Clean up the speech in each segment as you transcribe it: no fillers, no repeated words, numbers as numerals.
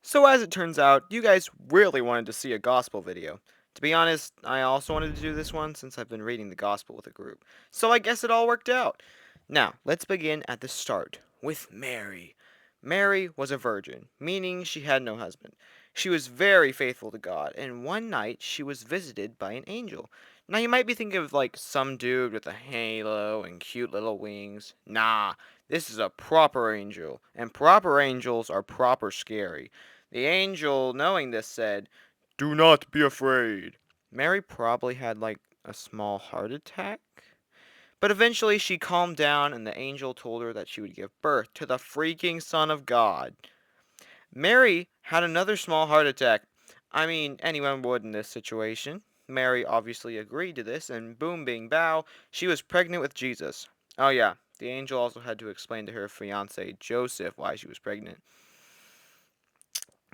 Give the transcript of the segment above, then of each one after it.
So as it turns out, you guys really wanted to see a gospel video. To be honest, I also wanted to do this one since I've been reading the gospel with a group. So I guess it all worked out. Now, let's begin at the start with Mary. Mary was a virgin, meaning she had no husband. She was very faithful to God, and one night she was visited by an angel. Now you might be thinking of like some dude with a halo and cute little wings. Nah, this is a proper angel, and proper angels are proper scary. The angel, knowing this, said, "Do not be afraid." Mary probably had like a small heart attack. But eventually she calmed down and the angel told her that she would give birth to the freaking Son of God. Mary had another small heart attack. I mean, anyone would in this situation. Mary obviously agreed to this, and boom, bing, bow, she was pregnant with Jesus. Oh, yeah, the angel also had to explain to her fiance Joseph why she was pregnant.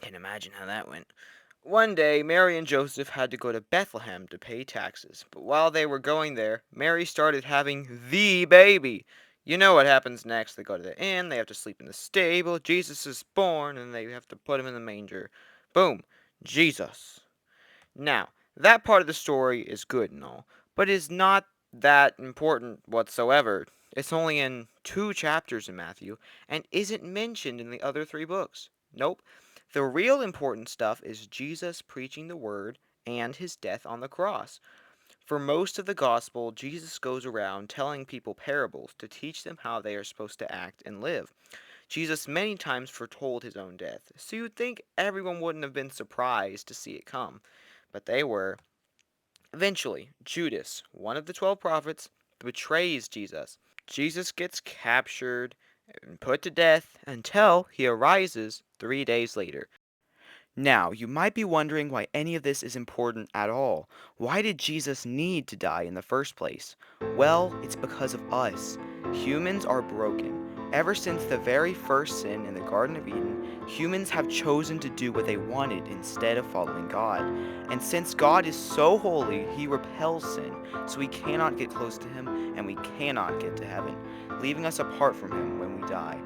Can imagine how that went. One day, Mary and Joseph had to go to Bethlehem to pay taxes, but while they were going there, Mary started having the baby. You know what happens next. They go to the inn, they have to sleep in the stable, Jesus is born, and they have to put him in the manger. Boom, Jesus. Now, that part of the story is good and all, but is not that important whatsoever. It's only in 2 chapters in Matthew, and isn't mentioned in the other 3 books. Nope. The real important stuff is Jesus preaching the word and his death on the cross. For most of the gospel, Jesus goes around telling people parables to teach them how they are supposed to act and live. Jesus many times foretold his own death, so you'd think everyone wouldn't have been surprised to see it come. But they were. Eventually, Judas, one of the 12 prophets, betrays Jesus. Jesus gets captured and put to death until he arises 3 days later. Now, you might be wondering why any of this is important at all. Why did Jesus need to die in the first place? Well, it's because of us. Humans are broken. Ever since the very first sin in the Garden of Eden, humans have chosen to do what they wanted instead of following God. And since God is so holy, he repels sin, so we cannot get close to him and we cannot get to heaven, leaving us apart from him when we die,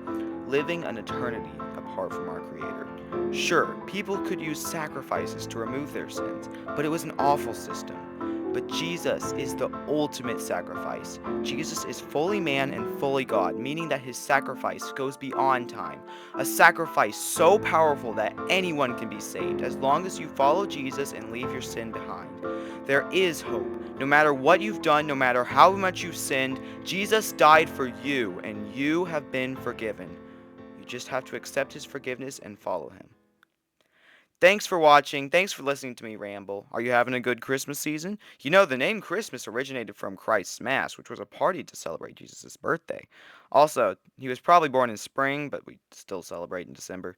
living an eternity apart from our Creator. Sure, people could use sacrifices to remove their sins, but it was an awful system. But Jesus is the ultimate sacrifice. Jesus is fully man and fully God, meaning that his sacrifice goes beyond time. A sacrifice so powerful that anyone can be saved as long as you follow Jesus and leave your sin behind. There is hope. No matter what you've done, no matter how much you've sinned, Jesus died for you and you have been forgiven. You just have to accept his forgiveness and follow him. Thanks for watching. Thanks for listening to me ramble. Are you having a good Christmas season? You know, the name Christmas originated from Christ's Mass, which was a party to celebrate Jesus' birthday. Also, he was probably born in spring, but we still celebrate in December.